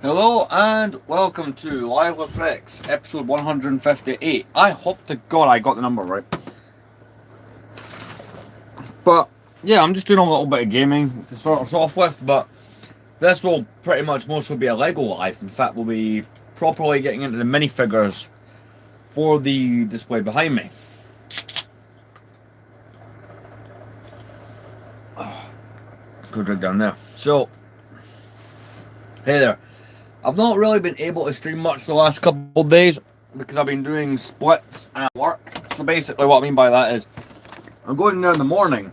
Hello and welcome to Live with Rex, episode 158. I hope to God I got the number right. But yeah, I'm just doing a little bit of gaming to start us off with, but this will pretty much mostly be a Lego Live. In fact, we'll be properly getting into the minifigures for the display behind me. Good drink down there. So, hey there. I've not really been able to stream much the last couple of days because I've been doing splits at work. So basically what I mean by that is I'm going there in the morning,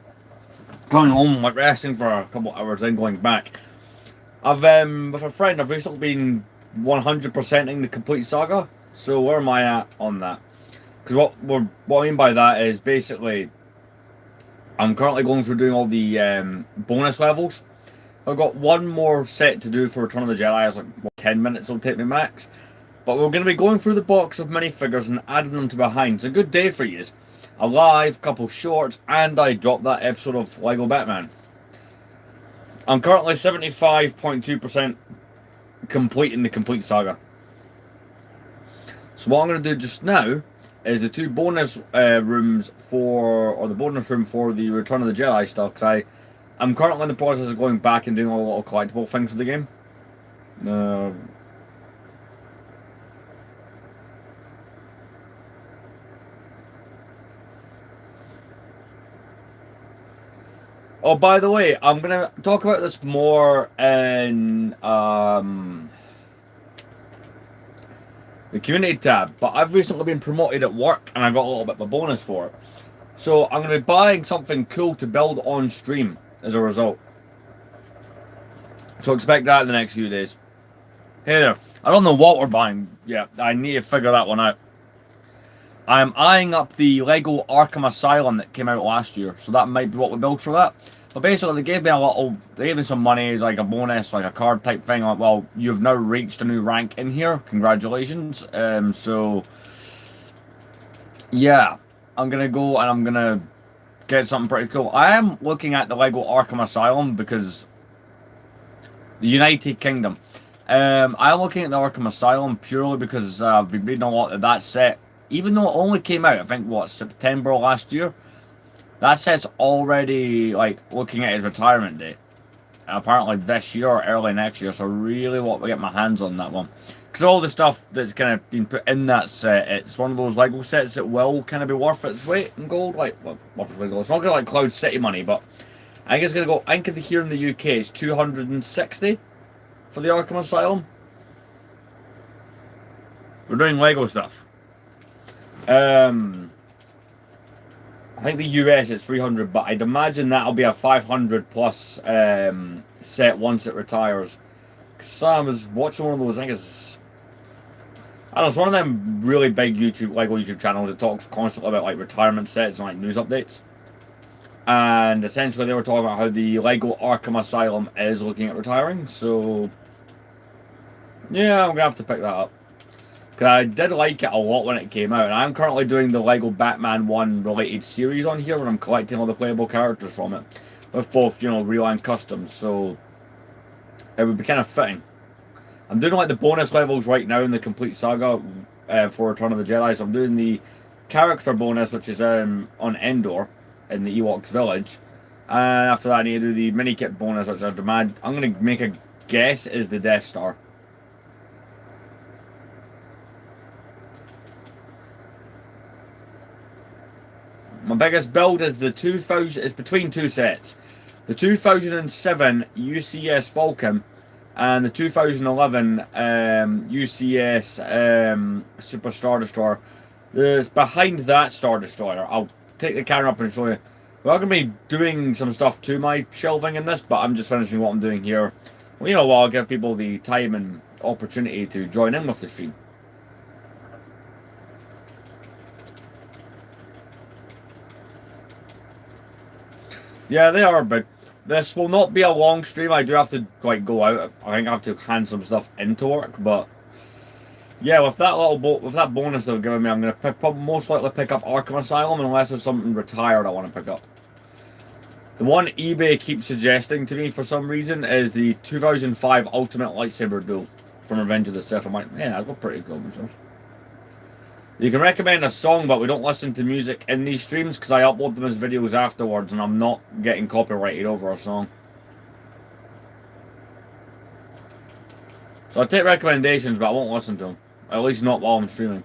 coming home, like resting for a couple of hours, then going back. I've with a friend, I've recently been 100%ing the complete saga. So where am I at on that? Because what I mean by that is basically I'm currently going through doing all the bonus levels. I've got one more set to do for Return of the Jedi. It's like 10 minutes it'll take me max. But we're going to be going through the box of minifigures and adding them to behind. It's a good day for you. A live, couple shorts, and I dropped that episode of Lego Batman. I'm currently 75.2% completing the complete saga. So what I'm going to do just now is the two bonus rooms or the bonus room for the Return of the Jedi stuff, because I'm currently in the process of going back and doing all the little collectible things for the game. Oh, by the way, I'm going to talk about this more in the community tab, but I've recently been promoted at work and I got a little bit of a bonus for it. So I'm going to be buying something cool to build on stream as a result. So expect that in the next few days. Hey there. I don't know what we're buying yet. I need to figure that one out. I'm eyeing up the Lego Arkham Asylum that came out last year, so that might be what we build for that. But basically, they gave me some money as like a bonus, like a card type thing. Like, well, you've now reached a new rank in here. Congratulations. So yeah, I'm gonna go and I'm gonna get something pretty cool. I am looking at the Lego Arkham Asylum because the United Kingdom. I'm looking at the Arkham Asylum purely because I've been reading a lot of that set. Even though it only came out, I think, September last year. That set's already, like, looking at his retirement date. Apparently this year or early next year, so I really want to get my hands on that one. Because all the stuff that's kind of been put in that set, it's one of those Lego sets that will kind of be worth its weight in gold. Like, well, worth its weight in gold. It's not going to like Cloud City money, but I think it's going to go, I think here in the UK it's 260 for the Arkham Asylum. We're doing Lego stuff. I think the US is 300, but I'd imagine that'll be a 500 plus set once it retires. Cause I was watching one of those, I think it's, I don't know, it's one of them really big Lego YouTube channels that talks constantly about like retirement sets and like news updates. And essentially they were talking about how the Lego Arkham Asylum is looking at retiring, so yeah, I'm gonna have to pick that up. Because I did like it a lot when it came out, and I'm currently doing the Lego Batman 1 related series on here, where I'm collecting all the playable characters from it, with both, you know, real and customs, so it would be kind of fitting. I'm doing like the bonus levels right now in the complete saga for Return of the Jedi, so I'm doing the character bonus, which is on Endor, in the Ewoks village, and after that I need to do the mini kit bonus, which I'm going to make a guess is the Death Star. My biggest build is the 2000. It's between two sets, the 2007 UCS Falcon and the 2011 UCS Super Star Destroyer. There's behind that Star Destroyer. I'll take the camera up and show you. We're going to be doing some stuff to my shelving in this, but I'm just finishing what I'm doing here. Well, you know, I'll give people the time and opportunity to join in with the stream. Yeah, they are, but this will not be a long stream. I do have to like go out. I think I have to hand some stuff into work, but yeah, with that bonus they've given me, I'm gonna most likely pick up Arkham Asylum unless there's something retired I want to pick up. The one eBay keeps suggesting to me for some reason is the 2005 Ultimate Lightsaber Duel. from Revenge of the Sith. I'm like, yeah, I've got pretty good myself. You can recommend a song, but we don't listen to music in these streams because I upload them as videos afterwards and I'm not getting copyrighted over a song. So I take recommendations, but I won't listen to them. At least not while I'm streaming.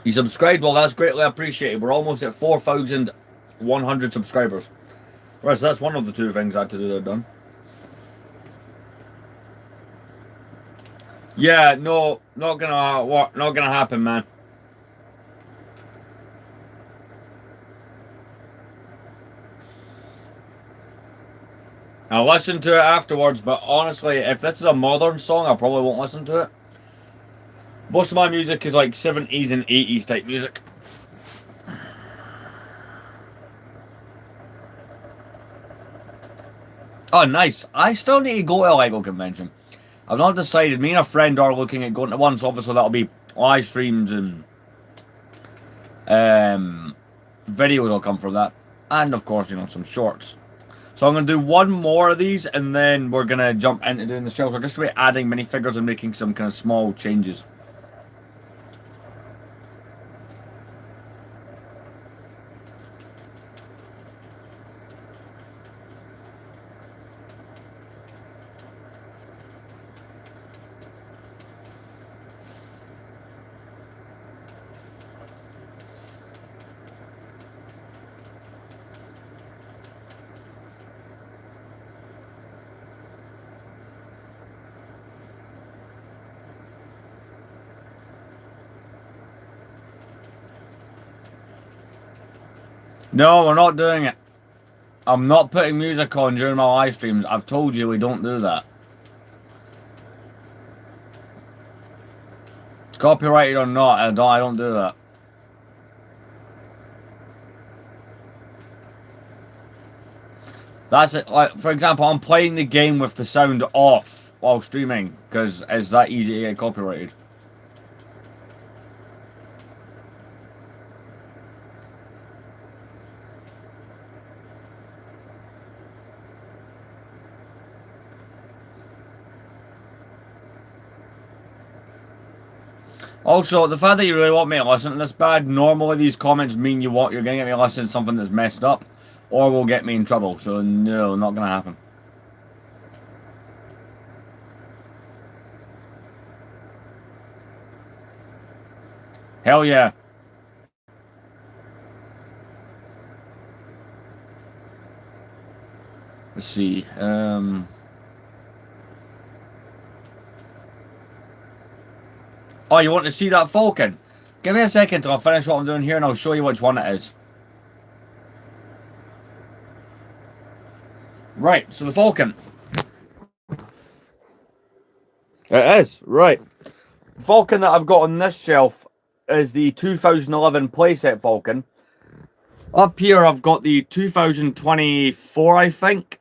You subscribed? Well, that's greatly appreciated. We're almost at 4,100 subscribers. Right, so that's one of the two things I had to do there, done. Yeah, no, not gonna happen, man. I'll listen to it afterwards, but honestly, if this is a modern song, I probably won't listen to it. Most of my music is like 70s and 80s type music. Oh, nice. I still need to go to a LEGO convention. I've not decided. Me and a friend are looking at going to one, so obviously that'll be live streams and videos will come from that. And of course, you know, some shorts. So I'm going to do one more of these, and then we're going to jump into doing the shelves. We're just going to be adding minifigures and making some kind of small changes. No, we're not doing it. I'm not putting music on during my live streams. I've told you we don't do that. Copyrighted or not, I don't do that. That's it. Like, for example, I'm playing the game with the sound off while streaming because it's that easy to get copyrighted. Also, the fact that you really want me to listen to this bad, normally these comments mean you're going to get me to listen to something that's messed up, or will get me in trouble, so no, not going to happen. Hell yeah. Let's see, Oh, you want to see that Falcon? Give me a second till I finish what I'm doing here and I'll show you which one it is. Right, so the Falcon. It is, right. The Falcon that I've got on this shelf is the 2011 playset Falcon. Up here I've got the 2024, I think,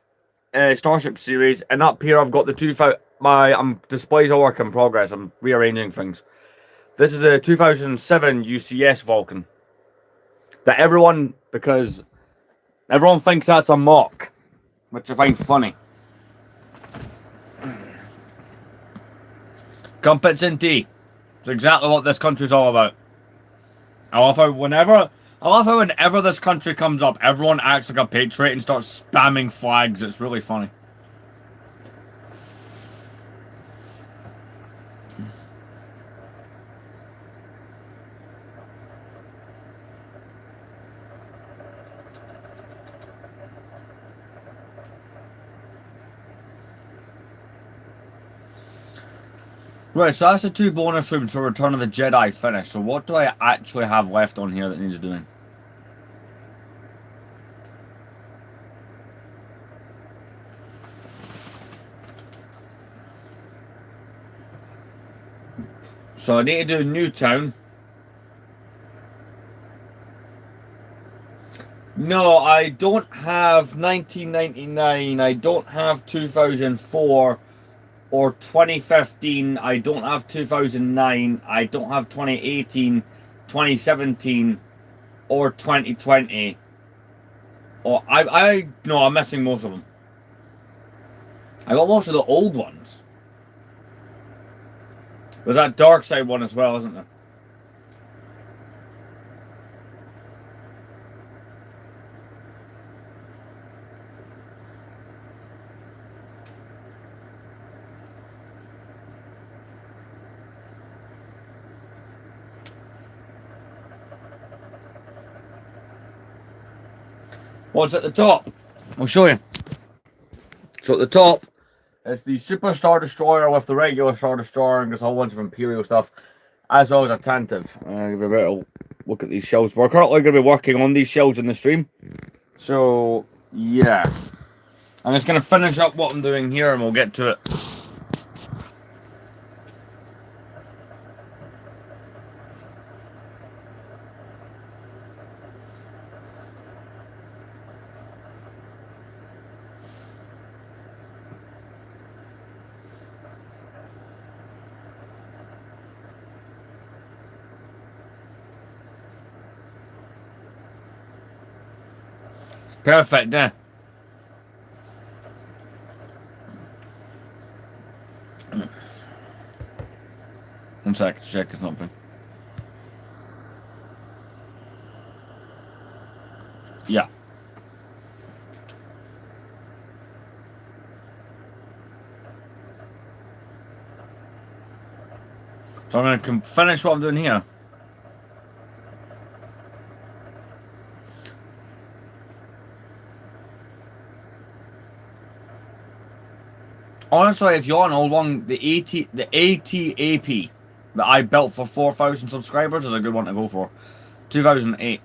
Starship series, and up here I've got the displays are work in progress. I'm rearranging things. This is a 2007 UCS Vulcan. Because everyone thinks that's a mock, which I find funny. Crumpets and tea. It's exactly what this country's all about. I love how whenever this country comes up, everyone acts like a patriot and starts spamming flags. It's really funny. Right, so that's the 2 bonus rooms for Return of the Jedi finished. So what do I actually have left on here that needs doing? So I need to do Newtown. No, I don't have 1999. I don't have 2004. Or 2015, I don't have 2009, I don't have 2018, 2017, or 2020. Or no, I'm missing most of them. I got most of the old ones. There's that Dark Side one as well, isn't there? What's at the top? I'll show you. So at the top, it's the Super Star Destroyer with the regular Star Destroyer, and there's a whole bunch of Imperial stuff, as well as a Tantive. Give you a bit of look at these shells. We're currently going to be working on these shells in the stream. So, yeah. I'm just going to finish up what I'm doing here, and we'll get to it. Perfect, yeah. One sec, check something. Yeah. So I'm going to finish what I'm doing here. Honestly, if you want an old one, the ATAP that I built for 4,000 subscribers is a good one to go for. 2008.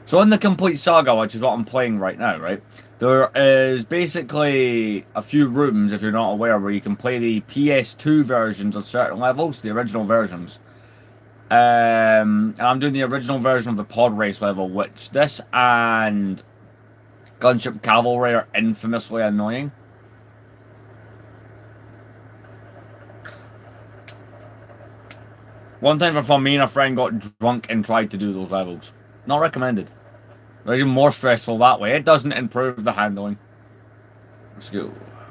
So in the Complete Saga, which is what I'm playing right now, right, there is basically a few rooms, if you're not aware, where you can play the PS2 versions of certain levels, the original versions. And I'm doing the original version of the pod race level, which this and Gunship Cavalry are infamously annoying. One time for fun, me and a friend got drunk and tried to do those levels. Not recommended. They're even more stressful that way. It doesn't improve the handling. Let's go.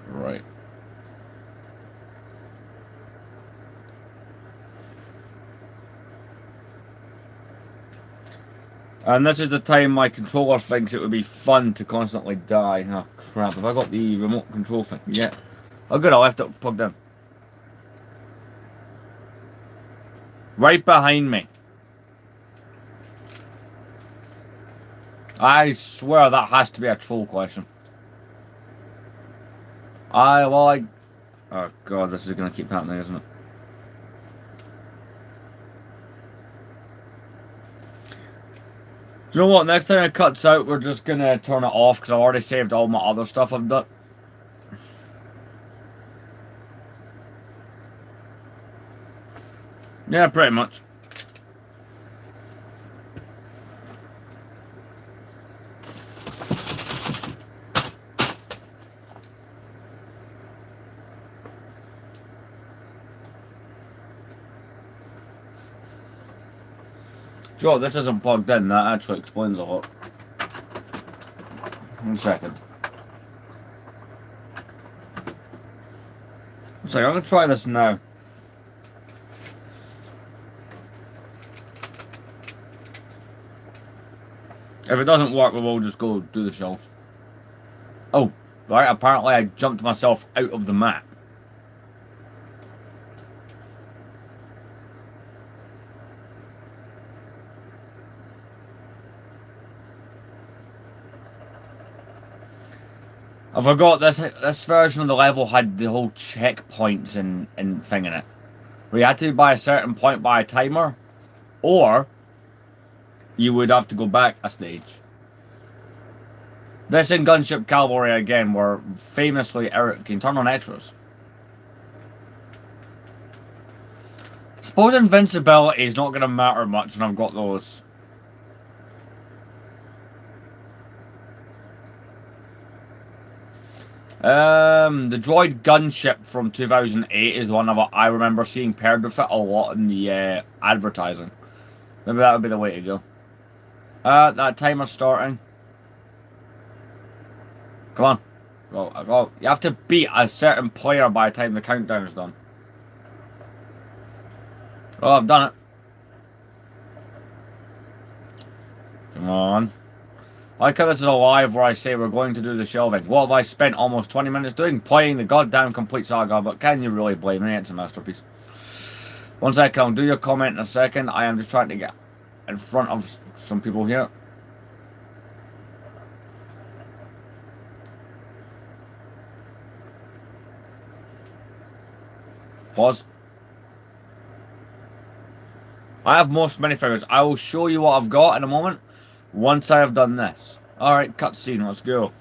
Right. And this is the time my controller thinks it would be fun to constantly die. Oh crap, have I got the remote control thing? Yeah. Oh good, I left it plugged in. Right behind me. I swear that has to be a troll question. Oh god, this is going to keep happening, isn't it? You know what, next time it cuts out, we're just going to turn it off, because I've already saved all my other stuff I've done. Yeah, pretty much. Joe, this isn't plugged in, that actually explains a lot. 1 second. So I'm going to try this now. If it doesn't work, we'll just go do the shelf. Oh, right, apparently I jumped myself out of the map. I forgot this version of the level had the whole checkpoints and thing in it. Where you had to by a certain point by a timer, or you would have to go back a stage. This and Gunship Cavalry again were famously Eric. Can you turn on extras? Suppose invincibility is not going to matter much when I've got those. The droid gunship from 2008 is one of I remember seeing paired with it a lot in the advertising. Maybe that would be the way to go. That timer's starting. Come on. Go. You have to beat a certain player by the time the countdown is done. Oh, I've done it. Come on. I like how this is a live where I say we're going to do the shelving. What have I spent almost 20 minutes doing? Playing the goddamn complete saga, but can you really blame me? It's a masterpiece. One second, I'll do your comment in a second. I am just trying to get in front of some people here. Pause. I have most minifigures. I will show you what I've got in a moment once I have done this. Alright, cutscene, let's go.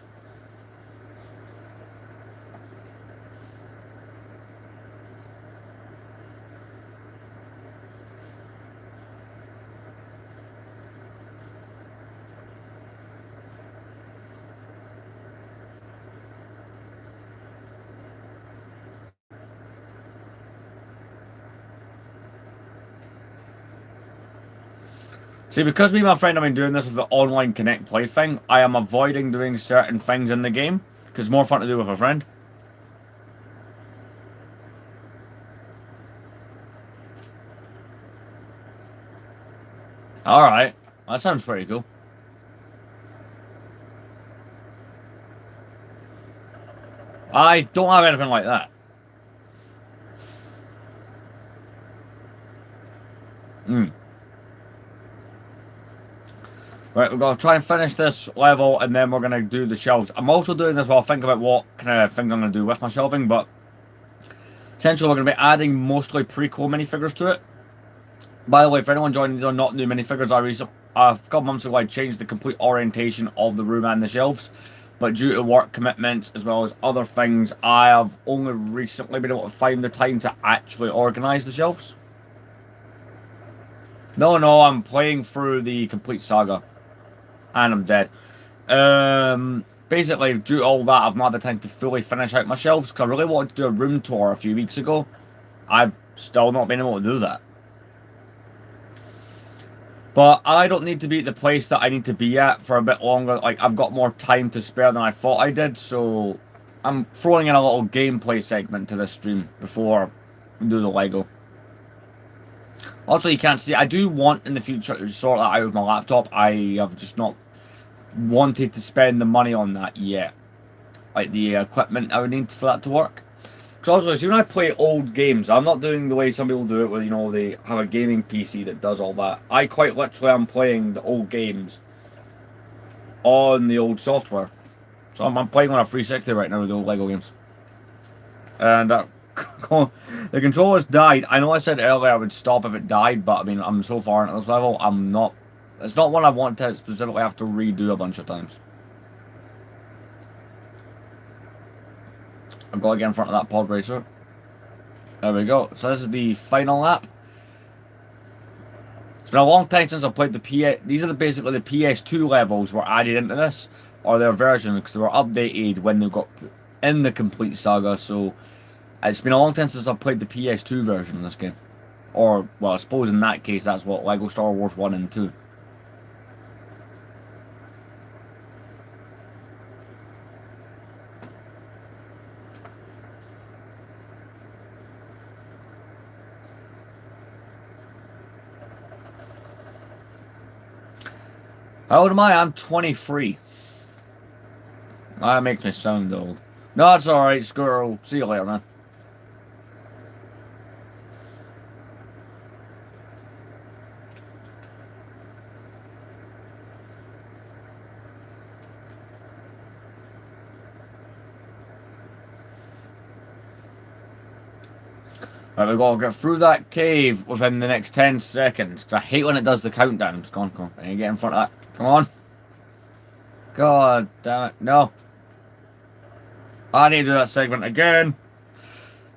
See, because me and my friend have been doing this with the online Connect Play thing, I am avoiding doing certain things in the game, because it's more fun to do with a friend. Alright, that sounds pretty cool. I don't have anything like that. Right, we're going to try and finish this level, and then we're going to do the shelves. I'm also doing this while I think about what kind of things I'm going to do with my shelving, but essentially we're going to be adding mostly prequel minifigures to it. By the way, for anyone joining, these are not new minifigures. A couple months ago I changed the complete orientation of the room and the shelves, but due to work commitments as well as other things, I have only recently been able to find the time to actually organise the shelves. No, I'm playing through the complete saga. And I'm dead. Basically, due to all that, I've not had the time to fully finish out my shelves, because I really wanted to do a room tour a few weeks ago. I've still not been able to do that. But I don't need to be at the place that I need to be at for a bit longer. Like, I've got more time to spare than I thought I did, so I'm throwing in a little gameplay segment to this stream before we do the Lego. Also, you can't see, I do want in the future to sort that out with my laptop. I have just not wanted to spend the money on that yet. Like the equipment I would need for that to work. Because also, see, when I play old games, I'm not doing the way some people do it, where, you know, they have a gaming PC that does all that. I quite literally am playing the old games on the old software. So I'm playing on a 360 right now with the old Lego games. And the controller's died. I know I said earlier I would stop if it died, but I mean, I'm so far into this level, I'm not. It's not one I want to specifically have to redo a bunch of times. I'll go again in front of that pod racer. There we go. So this is the final lap. It's been a long time since I played the PS. These are basically the PS2 levels were added into this, or their versions, because they were updated when they got in the complete saga. So it's been a long time since I played the PS2 version of this game. Or, well, I suppose in that case that's what Lego Star Wars 1 and 2. How old am I? I'm 23. That makes me sound old. No, it's alright, Squirrel. See you later, man. Right, we've got to get through that cave within the next 10 seconds. Because I hate when it does the countdowns. Come on. I need to get in front of that. Come on. God damn it. No. I need to do that segment again.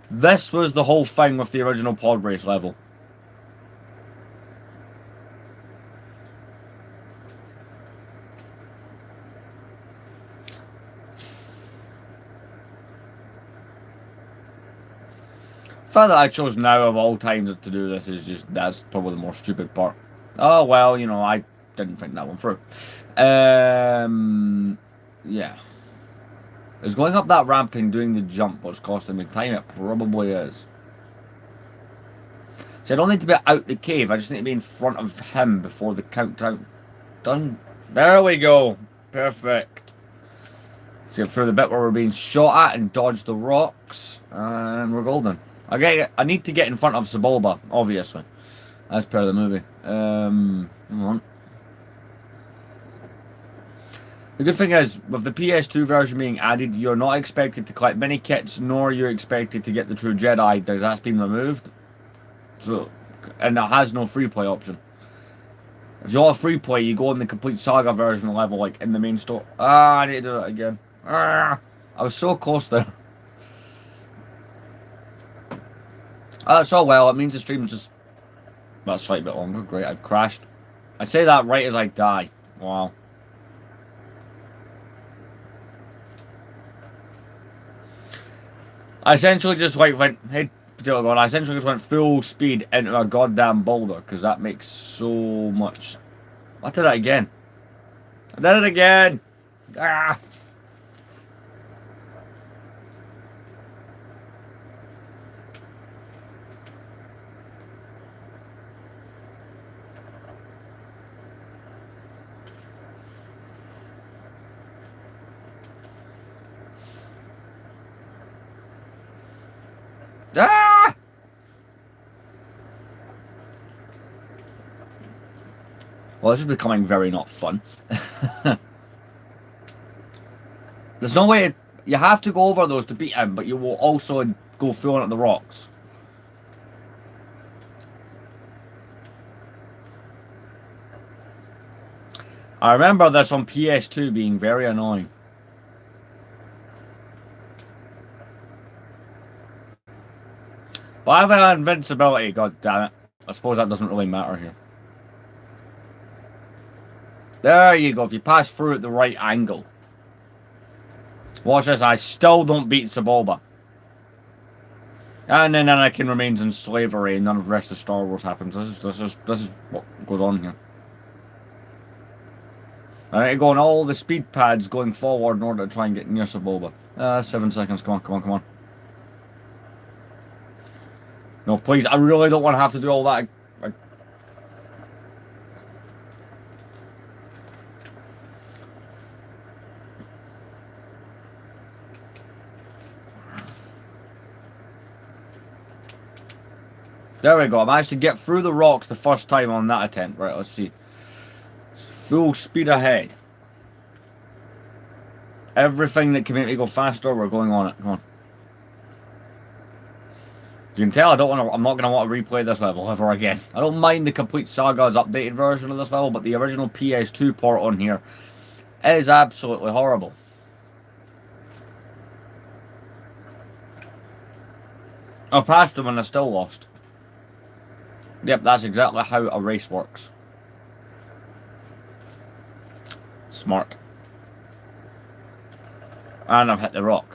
This was the whole thing with the original pod race level. fact that I chose now of all times to do this is just, that's probably the more stupid part. Oh, well, you know, I didn't think that one through. Yeah. Is going up that ramp and doing the jump what's costing me time? It probably is. So I don't need to be out the cave, I just need to be in front of him before the countdown done. There we go. Perfect. So get through the bit where we're being shot at and dodge the rocks, and we're golden. Okay, I need to get in front of Sebulba, obviously, as per the movie. Hang on. The good thing is, with the PS2 version being added, you're not expected to collect mini kits, nor you're expected to get the true Jedi, because that's been removed. So, and it has no free play option. If you want a free play, you go in the complete saga version level, like in the main store. Ah, I need to do it again. Ah, I was so close there. That's all well. It means the stream's just that's a slight bit longer. Great, I've crashed. I say that right as I die. Wow. I essentially just like went, hey, Potato God, I essentially just went full speed into a goddamn boulder because that makes so much. I did it again. I did it again. Ah. Ah! Well, this is becoming very not fun. There's no way... You have to go over those to beat him, but you will also go through at the rocks. I remember this on PS2 being very annoying. But I have invincibility, god damn it. I suppose that doesn't really matter here. There you go, if you pass through at the right angle. Watch this, I still don't beat Sebulba. And then Anakin remains in slavery and none of the rest of Star Wars happens. This is what goes on here. I need to go on all the speed pads going forward in order to try and get near Sebulba. 7 seconds, come on, come on, come on. No, please, I really don't want to have to do all that. There we go, I managed to get through the rocks the first time on that attempt. Right, let's see. Full speed ahead. Everything that can make me go faster, we're going on it. Come on. You can tell I'm not gonna want to replay this level ever again. I don't mind the complete Saga's updated version of this level, but the original PS2 port on here is absolutely horrible. I passed them and I still lost. Yep, that's exactly how a race works. Smart. And I've hit the rock.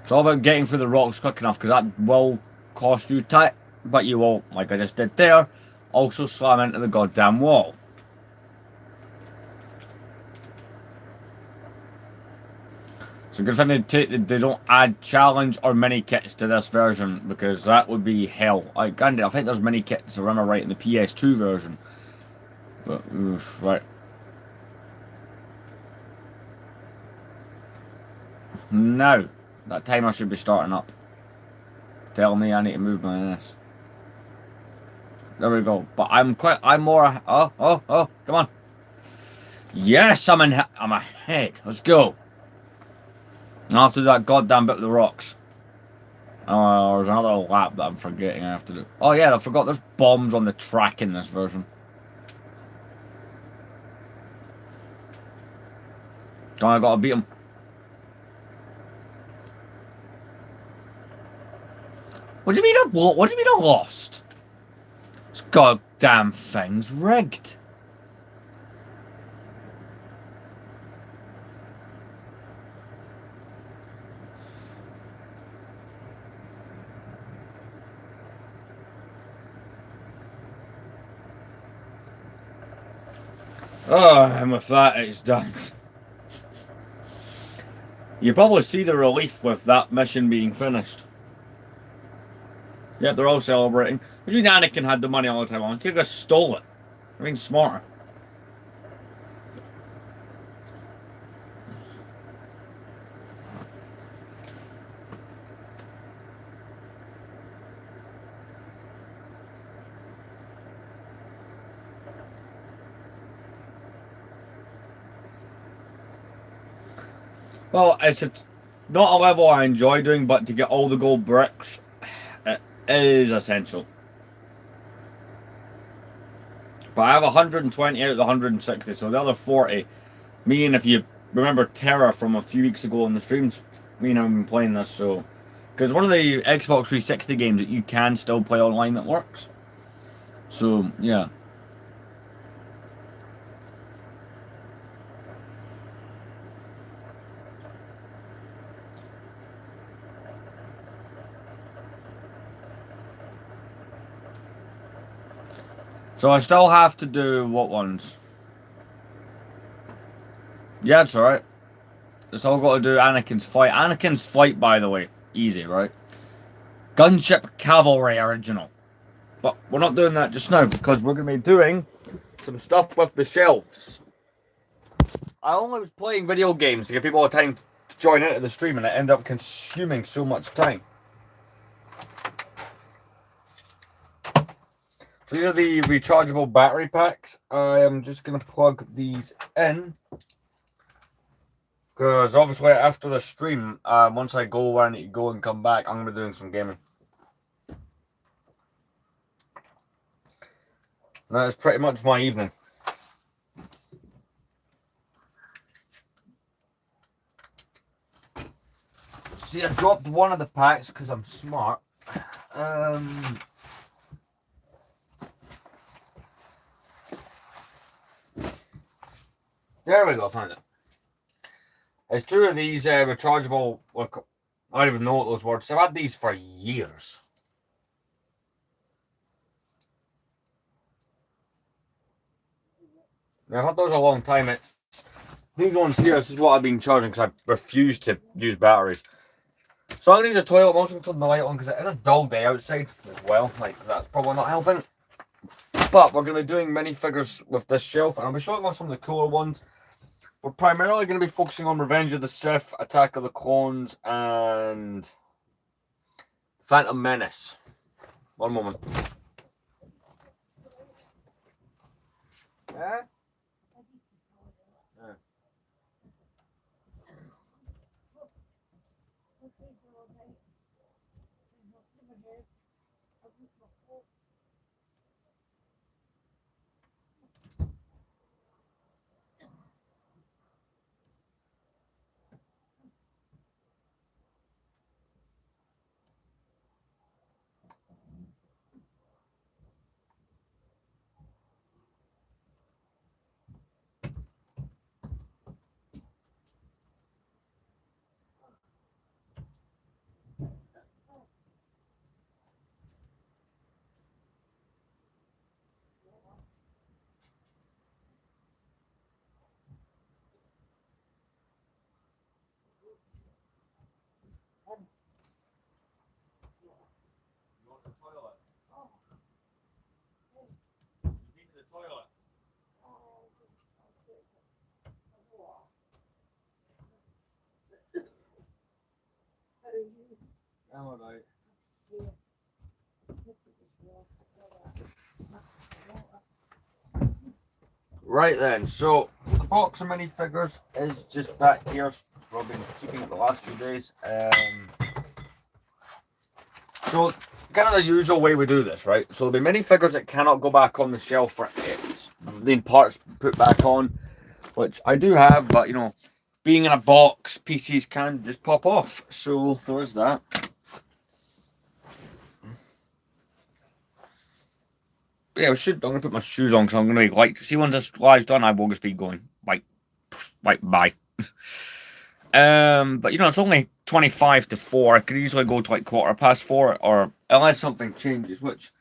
It's all about getting through the rocks quick enough, because that will cost you time, but you will, like I just did there, also slam into the goddamn wall. It's a good thing they don't add challenge or mini kits to this version, because that would be hell. I think there's mini kits, if I'm right, in the PS2 version. But, oof, right. Now, that timer should be starting up. Tell me I need to move my ass. There we go. But I'm more, come on. Yes, I'm ahead. Let's go. I'll have to do that goddamn bit of the rocks. Oh, there's another lap that I'm forgetting I have to do. Oh yeah, I forgot there's bombs on the track in this version. Oh, I gotta beat him. What do you mean what do you mean I lost? This goddamn thing's rigged. Oh, and with that, it's done. You probably see the relief with that mission being finished. Yeah, they're all celebrating. Which means Anakin had the money all the time on. He could have just stole it. I mean, smarter. Well, it's not a level I enjoy doing, but to get all the gold bricks, it is essential. But I have 120 out of the 160, so the other 40, me and if you remember Terra from a few weeks ago on the streams, me and I have been playing this, so... Because one of the Xbox 360 games that you can still play online that works. So, yeah. So I still have to do what ones? Yeah, it's alright. It's all got to do Anakin's flight. Anakin's flight, by the way, easy, right? Gunship Cavalry original. But we're not doing that just now because we're going to be doing some stuff with the shelves. I only was playing video games to give people a time to join into the stream and it ended up consuming so much time. So these are the rechargeable battery packs. I am just going to plug these in. Because obviously after the stream, once I go where I need to go and come back, I'm going to be doing some gaming. That is pretty much my evening. See, I dropped one of the packs because I'm smart. There we go, found it. There's two of these rechargeable, I don't even know what those words. I've had these for years. I've had those a long time. These ones here, this is what I've been charging because I refuse to use batteries. So I'm going to use a toilet. I'm also going to turn the light on because it is a dull day outside as well. Like, that's probably not helping. But we're going to be doing minifigures with this shelf, and I'll be showing off some of the cooler ones. We're primarily going to be focusing on Revenge of the Sith, Attack of the Clones, and Phantom Menace. One moment. Yeah? Right then, so the box of minifigures is just back here. I've been keeping it the last few days. So kind of the usual way we do this, right? So there'll be minifigures that cannot go back on the shelf for the parts put back on, which I do have, but you know, being in a box, PCs can just pop off. So there is that. yeah, I'm gonna put my shoes on because I'm gonna be like, see, once this live's done, I will just be going like bye. But you know, it's only 25 to 4. I could easily go to like 4:15, or unless something changes, which,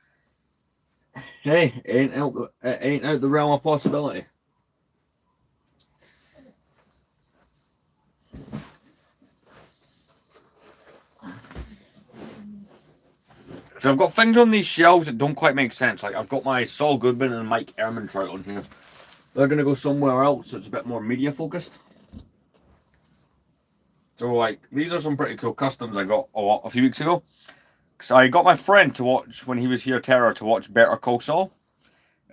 hey, ain't out the realm of possibility. So I've got things on these shelves that don't quite make sense. Like I've got my Saul Goodman and Mike Ehrmantraut on here. They're gonna go somewhere else that's a bit more media focused. So like these are some pretty cool customs I got a few weeks ago. So I got my friend to watch when he was here, Terror, to watch Better Call Saul.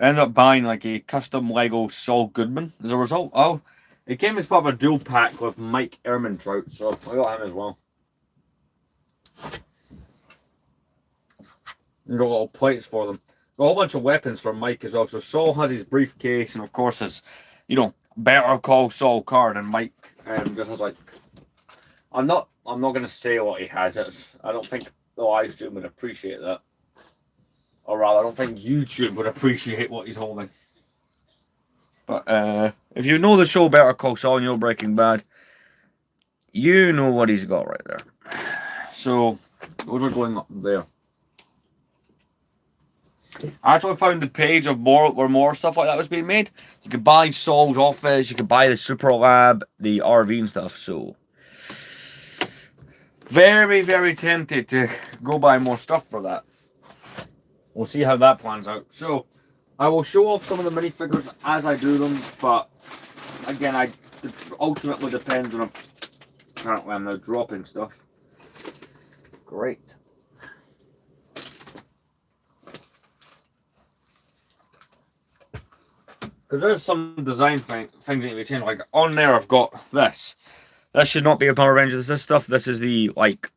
I ended up buying like a custom Lego Saul Goodman as a result. Oh, it came as part of a dual pack with Mike Ehrmantraut, so I got him as well. And got little plates for them. Got a whole bunch of weapons from Mike as well. So Saul has his briefcase, and of course his, you know, Better Call Saul card, and Mike just has like. I'm not gonna say what he has. I don't think the live stream would appreciate that, or rather, I don't think YouTube would appreciate what he's holding. But if you know the show Better Call Saul and you're Breaking Bad, you know what he's got right there. So those are going up there. I actually found the page of where more stuff like that was being made. You could buy Saul's office, you could buy the Super Lab, the RV and stuff. So very, very tempted to go buy more stuff for that. We'll see how that plans out. So I will show off some of the minifigures as I do them, but again, it ultimately depends on. Apparently, I'm now dropping stuff. Great. Because there's some design things that need to be changed. Like on there, I've got this. This should not be a Power Rangers. This stuff. This is the like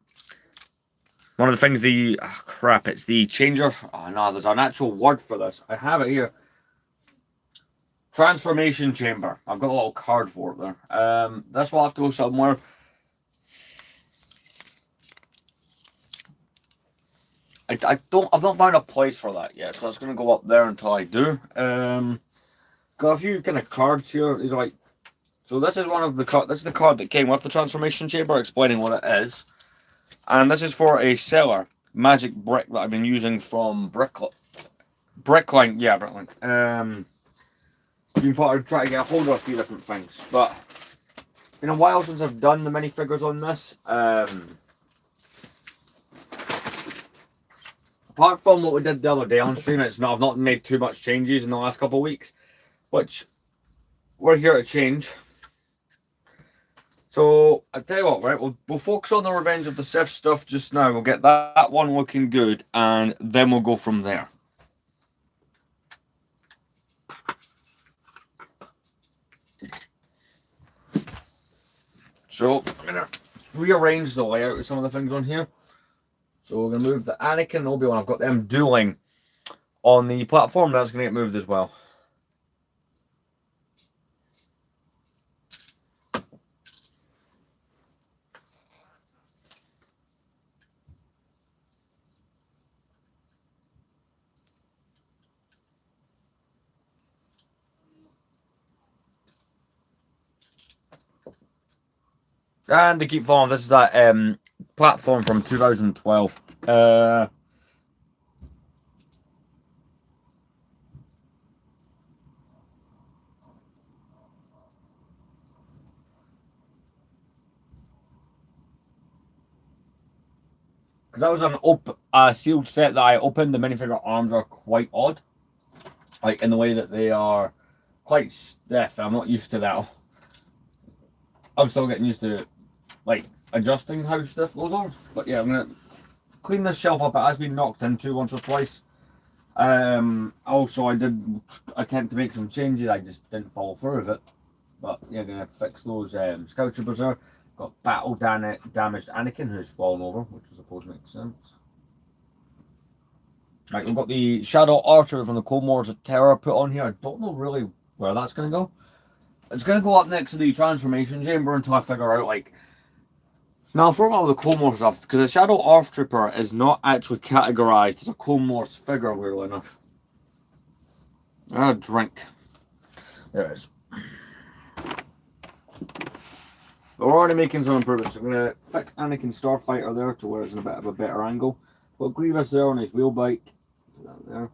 one of the things. Crap! It's the changer. Oh no, there's an actual word for this. I have it here. Transformation chamber. I've got a little card for it there. This will have to go somewhere. I've not found a place for that yet, so it's gonna go up there until I do. Got a few kind of cards here. These are like, so this is one of the card. This is the card that came with the transformation chamber, explaining what it is, and this is for a seller magic brick that I've been using from Brickline. Yeah, Brickline. Been trying to get a hold of a few different things, but been a while since I've done the minifigures on this. Apart from what we did the other day on stream, I've not made too much changes in the last couple of weeks, which we're here to change. So I tell you what, right? We'll focus on the Revenge of the Sith stuff just now. We'll get that one looking good, and then we'll go from there. So I'm gonna rearrange the layout of some of the things on here. So we're gonna move the Anakin and Obi-Wan. I've got them dueling on the platform. That's gonna get moved as well. And to keep following, this is that platform from 2012. Because that was an sealed set that I opened. The minifigure arms are quite odd, like in the way that they are quite stiff. I'm not used to that. I'm still getting used to like adjusting how stiff those are. But yeah, I'm gonna clean this shelf up. It has been knocked into once or twice. Also, I did attempt to make some changes. I just didn't follow through with it. But yeah, gonna fix those Scout Troopers there. Got battle damaged Anakin who's fallen over, which I suppose makes sense. Right, we've got the Shadow Archer from the Clone Wars of Terror put on here. I don't know really where that's gonna go. It's gonna go up next to the Transformation Chamber until I figure out like. Now, for all the Clone Wars stuff, because the Shadow Earth Trooper is not actually categorized as a Clone Wars figure, weirdly enough. A drink. There it is. We're already making some improvements. I'm going to fix Anakin Starfighter there to where it's in a bit of a better angle. Put Grievous there on his wheel bike. Put that there.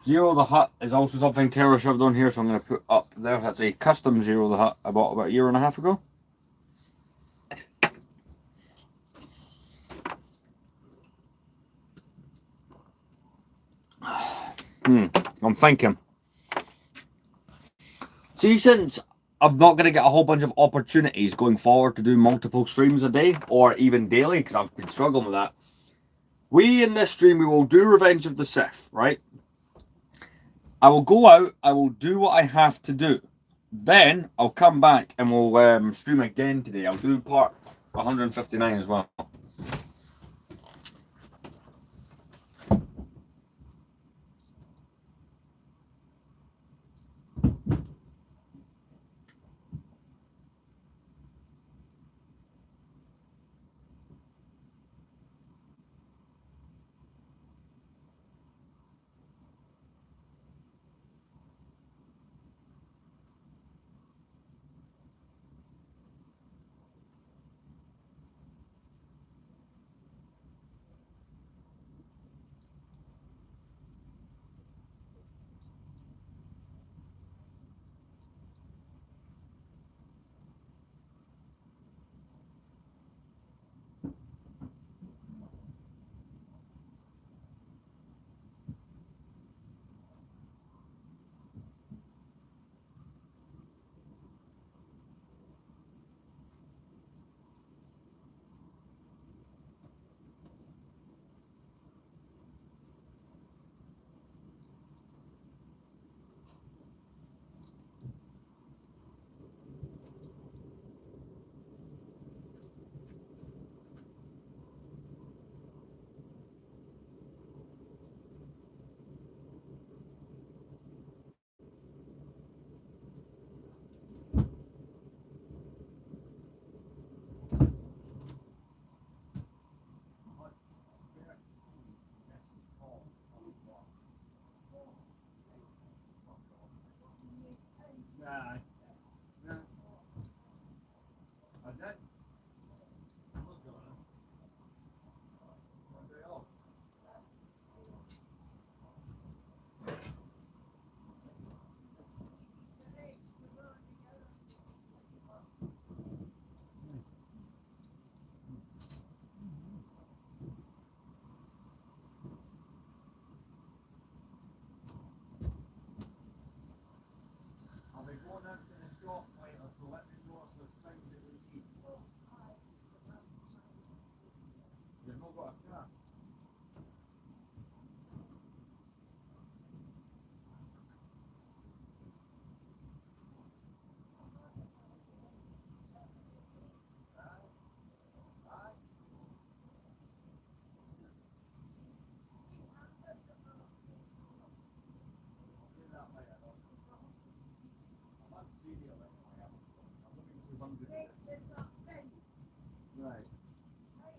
Zero the Hutt is also something Terra shoved on here, so I'm going to put up there. That's a custom Zero the Hutt I bought about a year and a half ago. I'm thinking. See, since I'm not going to get a whole bunch of opportunities going forward to do multiple streams a day, or even daily, because I've been struggling with that. We, in this stream, we will do Revenge of the Sith, right? I will go out, I will do what I have to do. Then, I'll come back and we'll stream again today. I'll do part 159 as well.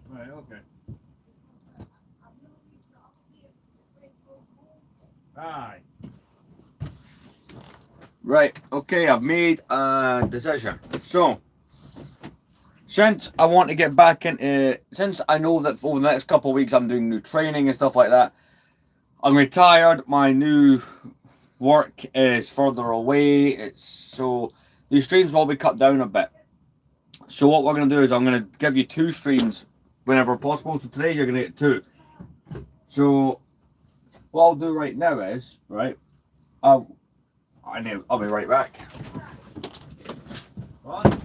Right, okay. Aye. Right, okay, I've made a decision. So, since I want to get back into, since I know that over the next couple of weeks I'm doing new training and stuff like that, I'm retired, my new work is further away, so these streams will be cut down a bit. So what we're going to do is I'm going to give you 2 streams whenever possible. So today you're going to get 2. So what I'll do right now is, right, I'll be right back. What?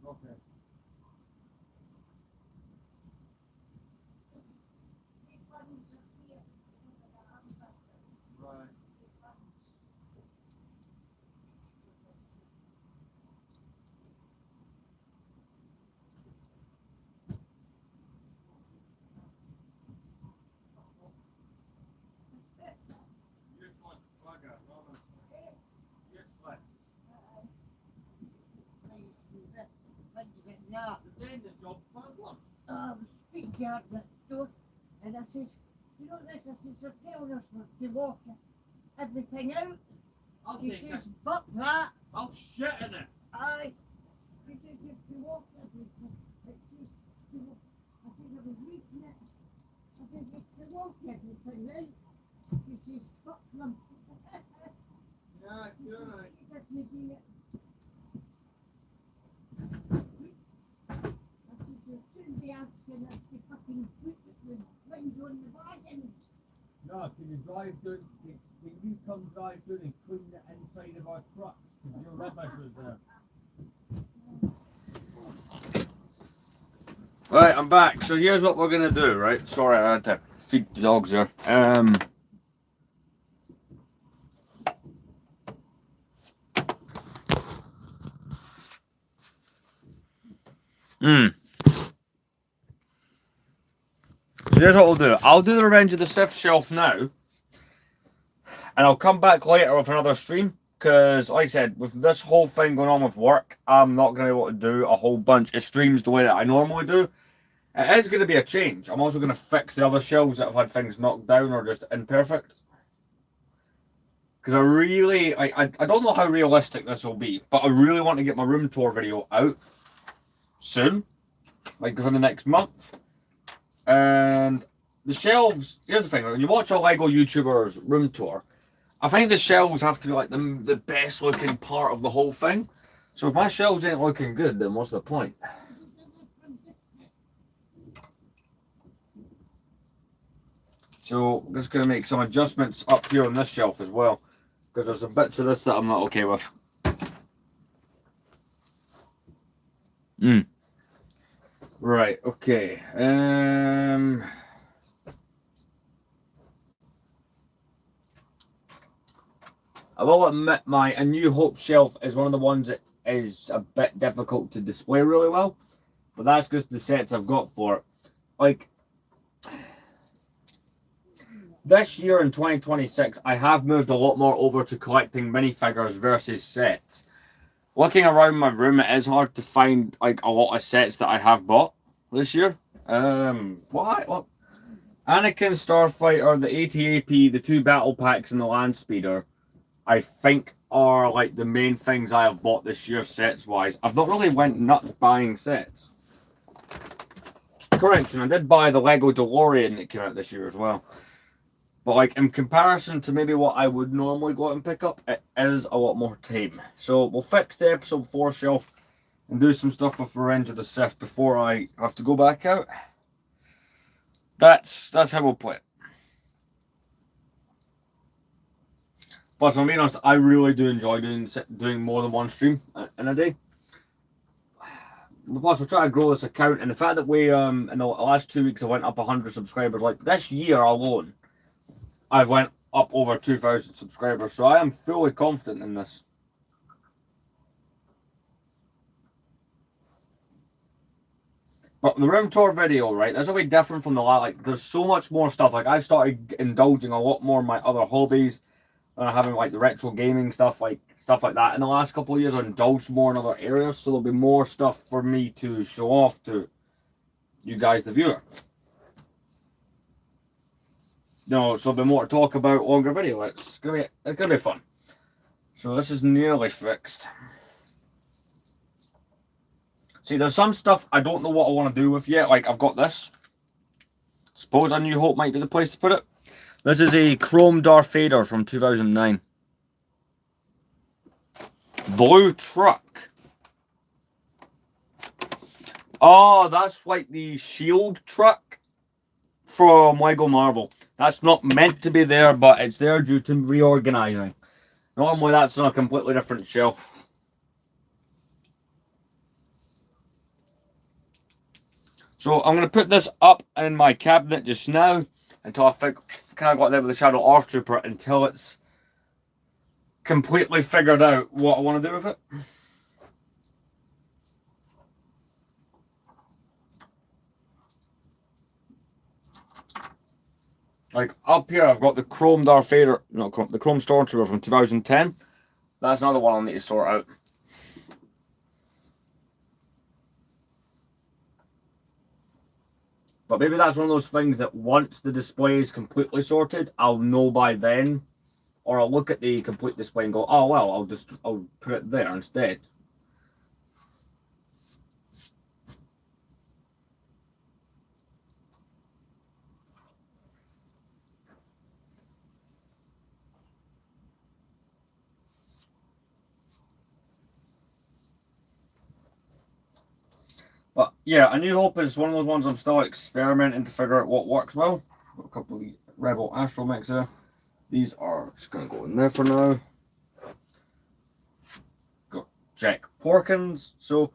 Okay. Right. Useless bugger, honestly. Useless. You're doing the job for them. Big yard next door, and I says, you know this, I says, they're telling us not to walk everything out. I'll You take it. just buck that. I'll shit in it. Aye. You just have to walk everything. It's just, you know, I said, I was reading it. I said, you have to walk everything out. You just fuck them. Yeah, you're right. Let me do it. I said, you'll soon be asking us to fucking put the window on the wagon. No, can you drive through, can you come drive through and clean the inside of our trucks? Because your rubbish was there. Right, I'm back. So here's what we're gonna do, right? Sorry, I had to feed the dogs here. So here's what we'll do. I'll do the Revenge of the Sith shelf now, and I'll come back later with another stream. Because, like I said, with this whole thing going on with work, I'm not going to be able to do a whole bunch of streams the way that I normally do. It is going to be a change. I'm also going to fix the other shelves that have had things knocked down or just imperfect. Because I really, I don't know how realistic this will be, but I really want to get my room tour video out soon, like within the next month. And the shelves, here's the thing, when you watch a LEGO YouTuber's room tour, I think the shelves have to be like the best looking part of the whole thing. So if my shelves ain't looking good, then what's the point? So I'm just going to make some adjustments up here on this shelf as well, because there's some bits of this that I'm not okay with. Right, okay. I will admit my A New Hope shelf is one of the ones that is a bit difficult to display really well, but that's just the sets I've got for it. Like, this year in 2026, I have moved a lot more over to collecting minifigures versus sets. Looking around my room, it is hard to find like a lot of sets that I have bought this year. What? Anakin, Starfighter, the AT-AP, the 2 battle packs, and the Landspeeder, I think are like the main things I have bought this year sets wise. I've not really went nuts buying sets. Correction, I did buy the Lego DeLorean that came out this year as well. But like in comparison to maybe what I would normally go out and pick up, it is a lot more tame. So we'll fix the episode 4 shelf and do some stuff with Revenge of the Sith before I have to go back out. That's how we'll play it. Plus, if I'm being honest, I really do enjoy doing more than one stream in a day. Plus, we're trying to grow this account, and the fact that we in the last 2 weeks I went up 100 subscribers. Like this year alone, I've went up over 2,000 subscribers, so I am fully confident in this. But the room tour video, right, that's a bit different from the last. Like, there's so much more stuff. Like, I've started indulging a lot more in my other hobbies, and having like the retro gaming stuff like that. In the last couple of years, I've indulged more in other areas, so there'll be more stuff for me to show off to you guys, the viewer. No, so there'll be more to talk about, longer video. It's gonna be fun. So this is nearly fixed. See, there's some stuff I don't know what I want to do with yet. Like, I've got this. Suppose A New Hope might be the place to put it. This is a chrome Darth Vader from 2009. Blue truck. Oh, that's like the shield truck from Lego Marvel. That's not meant to be there, but it's there due to reorganizing. Normally that's on a completely different shelf. So I'm going to put this up in my cabinet just now until I think kind of got there with the Shadow Earth Trooper until it's completely figured out what I want to do with it. Like up here, I've got the Chrome Darth Vader, no, the Chrome Stormtrooper from 2010. That's another one I'll need to sort out. But maybe that's one of those things that once the display is completely sorted, I'll know by then. Or I'll look at the complete display and go, oh well, I'll put it there instead. But yeah, A New Hope is one of those ones I'm still experimenting to figure out what works well. Got a couple of Rebel Astromechs there. These are just going to go in there for now. Got Jack Porkins. So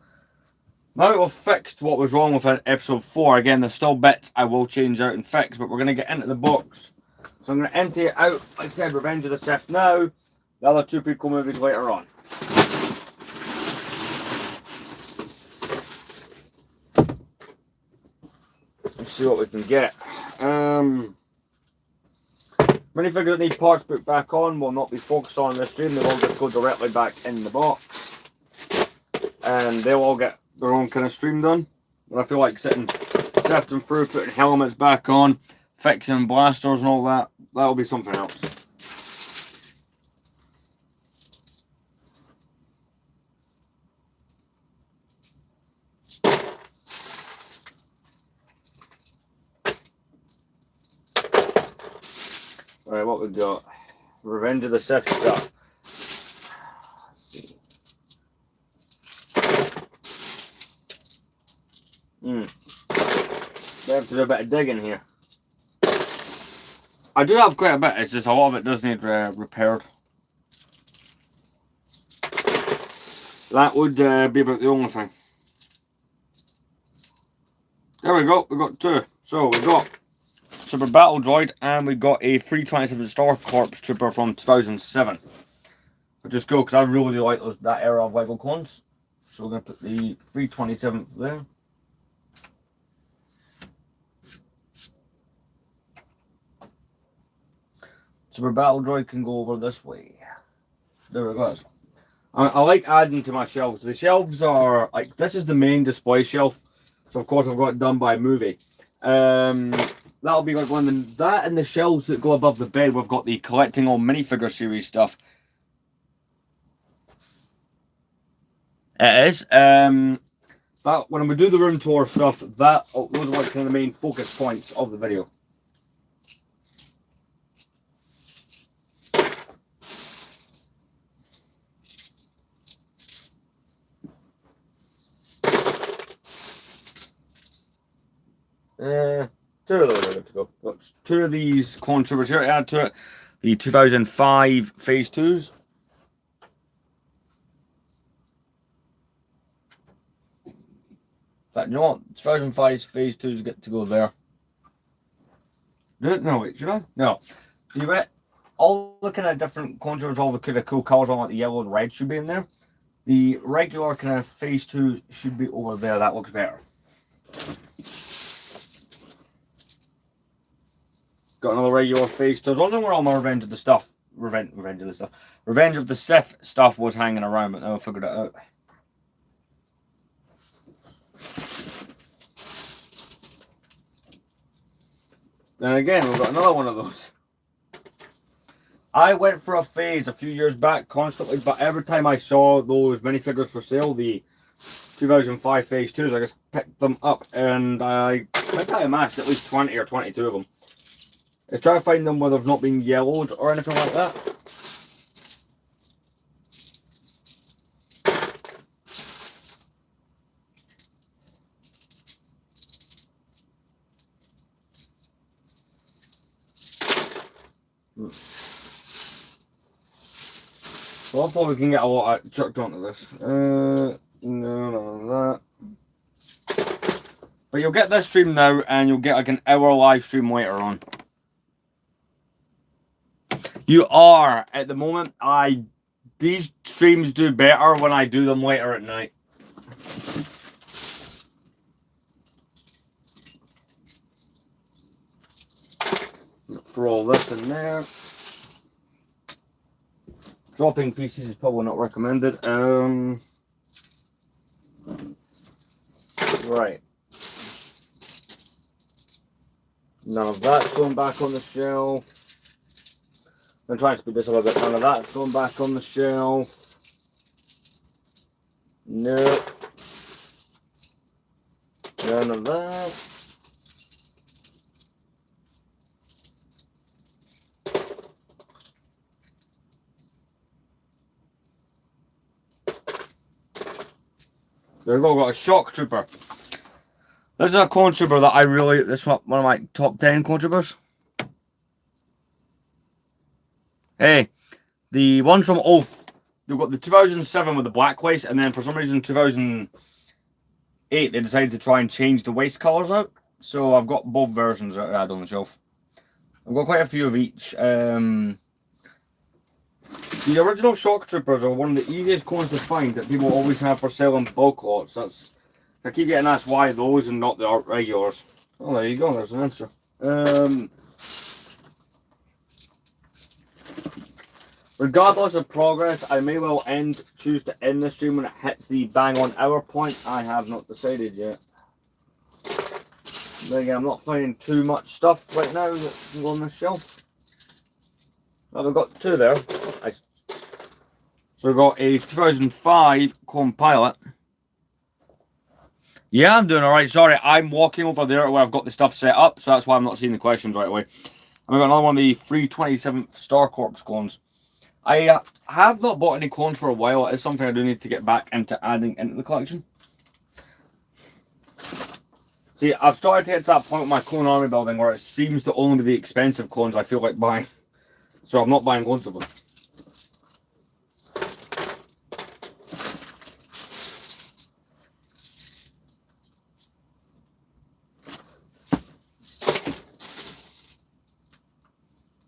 now that we've fixed what was wrong with episode 4, again, there's still bits I will change out and fix, but we're going to get into the box. So I'm going to empty it out. Like I said, Revenge of the Sith now. The other two prequel movies later on. Let's see what we can get. Minifigures that need parts put back on will not be focused on in this stream. They will just go directly back in the box. And they'll all get their own kind of stream done. But I feel like sifting through, putting helmets back on, fixing blasters and all that, that'll be something else. Alright, what we got? Revenge of the Sith stuff. Let's see. They have to do a bit of digging here. I do have quite a bit, it's just a lot of it does need repaired. That would be about the only thing. There we go, we got two. So we got Super Battle Droid and we got a 327 Star Corps Trooper from 2007. Which is cool because I really like that era of Lego clones. So we're going to put the 327th there. Super Battle Droid can go over this way. There it goes. I like adding to my shelves. The shelves are like, this is the main display shelf. So of course I've got it done by movie. That'll be like one of them. That and the shelves that go above the bed, we've got the collecting all minifigure series stuff. It is. But when we do the room tour stuff, those are like kind of the main focus points of the video. Two of those are good to go. Got two of these clone troopers here to add to it. The 2005 Phase 2s. In fact, you know what? 2005 Phase 2s get to go there. No, wait, should I? No. Do you bet all the kind of different clone troopers, all the kind of cool colours on, like the yellow and red, should be in there. The regular kind of Phase 2 should be over there. That looks better. Got another regular Phase 2. I don't know where all my Revenge of the stuff. Revenge of the Sith stuff was hanging around, but now I figured it out. Then again, we've got another one of those. I went for a phase a few years back constantly, but every time I saw those minifigures for sale, the 2005 Phase 2s, I just picked them up, and I think I amassed at least 20 or 22 of them. I try to find them where they've not been yellowed or anything like that. So hopefully we can get a lot chucked onto this. No, none of that. But you'll get this stream now, and you'll get like an hour live stream later on. You are at the moment. These streams do better when I do them later at night. Throw all this in there. Dropping pieces is probably not recommended. Right. None of that's going back on the shelf. I'm trying to speed this a little bit. None of that's going back on the shelf. Nope. None of that. There we go, got a shock trooper. This is a clone trooper that I really, this is one of my top 10 clone troopers. Hey, the ones from Oath, they've got the 2007 with the black waist, and then for some reason 2008 they decided to try and change the waist colours out. So I've got both versions that I had on the shelf. I've got quite a few of each. The original shock troopers are one of the easiest clones to find that people always have for selling bulk lots. I keep getting asked why those and not the regulars. Oh, there you go. There's an answer. Regardless of progress, I may well choose to end the stream when it hits the bang on hour point. I have not decided yet. But again, I'm not finding too much stuff right now that's on this shelf. Well, we've got two there. Nice. So we've got a 2005 Clone Pilot. Yeah, I'm doing alright. Sorry, I'm walking over there where I've got the stuff set up, so that's why I'm not seeing the questions right away. And we've got another one of the 327th Star Corps clones. I have not bought any clones for a while. It's something I do need to get back into adding into the collection. See, I've started to get to that point with my clone army building where it seems to only be the expensive clones I feel like buying. So I'm not buying loads of them.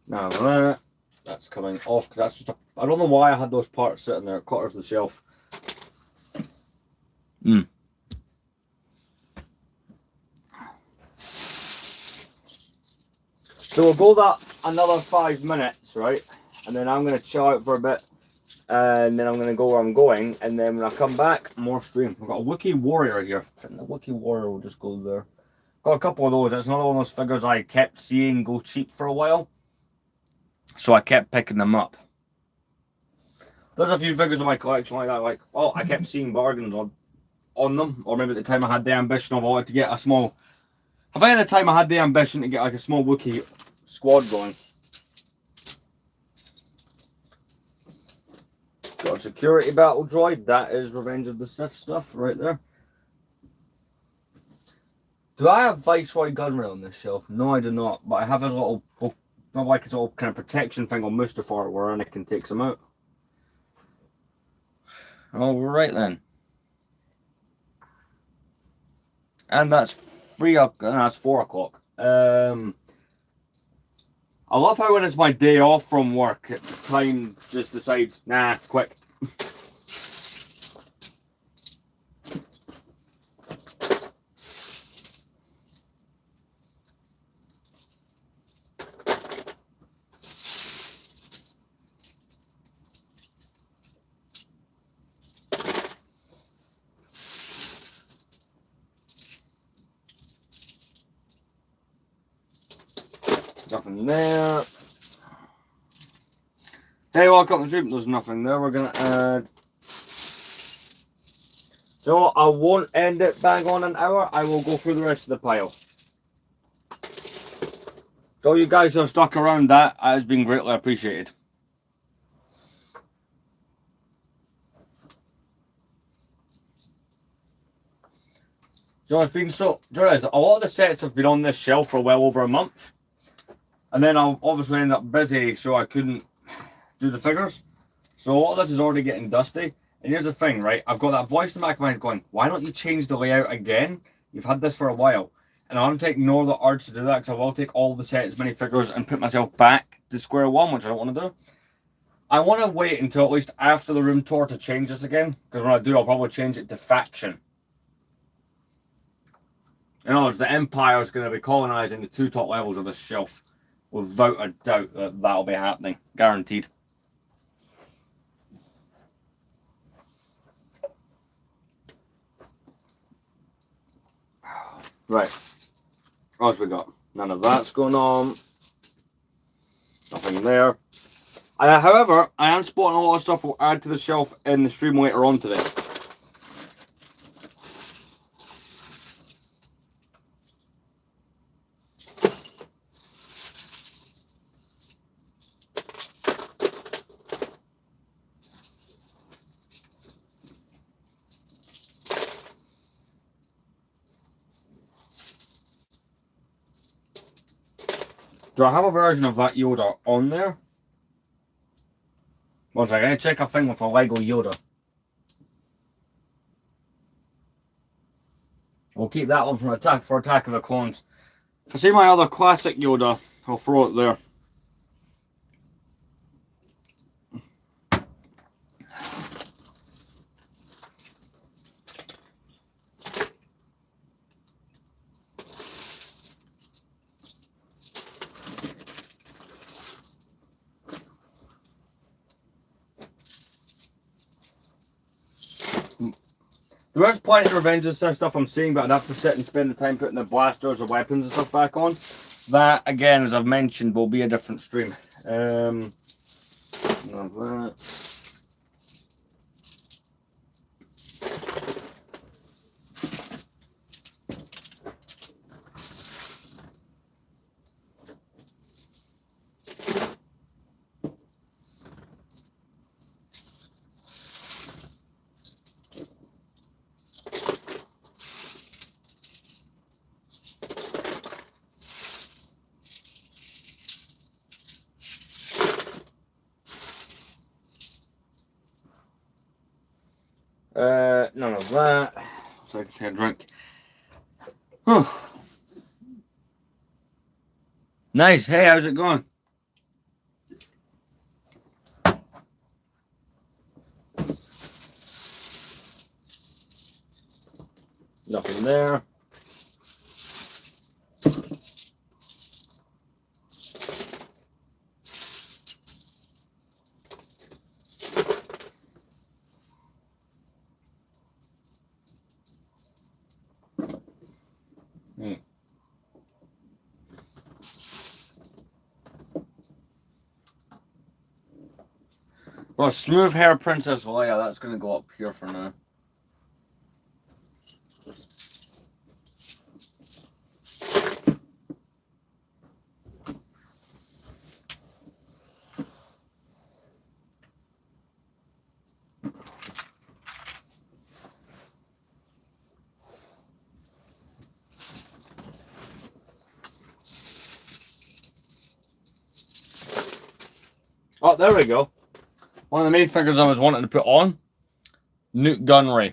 Now that's coming off because that's just I don't know why I had those parts sitting there at quarters of the shelf. So we'll go that another 5 minutes, right? And then I'm going to chill out for a bit. And then I'm going to go where I'm going. And then when I come back, more stream. We've got a Wookiee Warrior here. And the Wookiee Warrior will just go there. Got a couple of those. It's another one of those figures I kept seeing go cheap for a while. So I kept picking them up. There's a few figures in my collection like that. Like, oh, I kept seeing bargains on them. Or maybe at the time I had the ambition of I wanted to get a small... I think at the time I had the ambition to get like a small Wookiee squad going. Got a security battle droid. That is Revenge of the Sith stuff right there. Do I have Viceroy Gunray on this shelf? No, I do not. But I have his little, not like his little kind of protection thing on Mustafar where Anakin takes him out. All right then. And that's 4 o'clock. I love how when it's my day off from work, time just decides, nah, quick. Nothing there. Hey, welcome to the stream. There's nothing there. We're gonna add. So I won't end it bang on an hour. I will go through the rest of the pile. So you guys who have stuck around, that has been greatly appreciated. So it's been a lot of the sets have been on this shelf for well over a month. And then I'll obviously end up busy, so I couldn't do the figures. So a lot of this is already getting dusty. And here's the thing, right? I've got that voice in the back of my head going, why don't you change the layout again? You've had this for a while. And I want to take ignore the urge to do that, because I will take all the sets, minifigures, and put myself back to square one, which I don't want to do. I want to wait until at least after the room tour to change this again, because when I do, I'll probably change it to faction. In other words, the Empire is going to be colonizing the 2 top levels of this shelf. Without a doubt that that'll be happening. Guaranteed. Right. What else we got? None of that's going on. Nothing there. However, I am spotting a lot of stuff we'll add to the shelf in the stream later on today. Do I have a version of that Yoda on there? One second, I need to check a thing with a Lego Yoda. We'll keep that one from Attack of the Clones. If I see my other classic Yoda, I'll throw it there. There is plenty of Avengers stuff I'm seeing, but I'd have to sit and spend the time putting the blasters or weapons and stuff back on. That, again, as I've mentioned, will be a different stream. None of that. None of that. So I can take a drink. Whew. Nice. Hey, how's it going? Nothing there. Well, smooth hair Princess Leia, that's going to go up here for now. Oh, there we go. One of the main figures I was wanting to put on, Nute Gunray.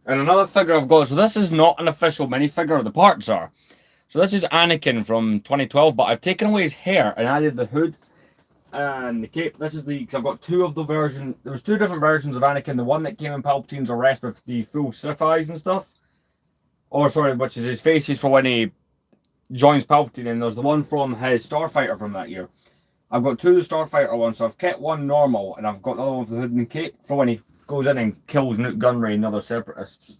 And another figure I've got, so this is not an official minifigure, the parts are. So this is Anakin from 2012, but I've taken away his hair and added the hood and the cape. This is the, because I've got 2 of the version, there was 2 different versions of Anakin. The one that came in Palpatine's arrest with the full Sith eyes and stuff. Or sorry, which is his faces for when he joins Palpatine, and there's the one from his Starfighter from that year. I've got 2 of the Starfighter ones, so I've kept one normal, and I've got the other one with the hood and cape for when he goes in and kills Nute Gunray and other separatists.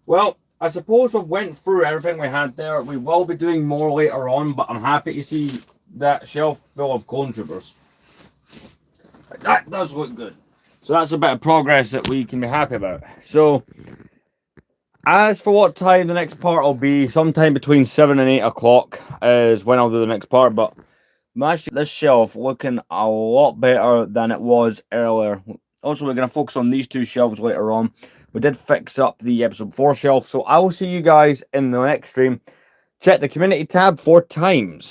Well, I suppose we've went through everything we had there. We will be doing more later on, but I'm happy to see that shelf full of clone troopers. That does look good. So that's a bit of progress that we can be happy about. So, as for what time the next part will be, sometime between 7 and 8 o'clock is when I'll do the next part. But this shelf looking a lot better than it was earlier. Also, we're going to focus on these two shelves later on. We did fix up the episode 4 shelf. So I will see you guys in the next stream. Check the community tab for times.